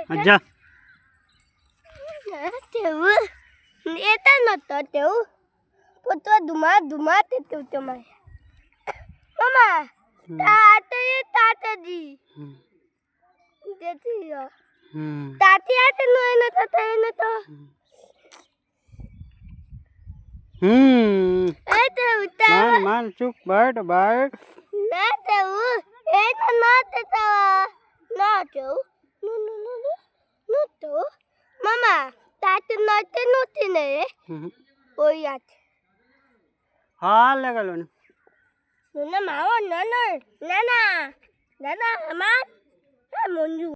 अच्छा येता नव्हतं तेव तो धुमा धुमा ते माय मामा तात ये ताताजी त्याची ताती आता नाही ना ताता येणं तो ए ते मान मान चुप बैठ बैठ ना तेव ए ना ते ना तेव नो तो मामा तात नव्हते नव्हते नाही ओ यात हाँ लगल ना मामा ना ना ना ना ना ना मंजू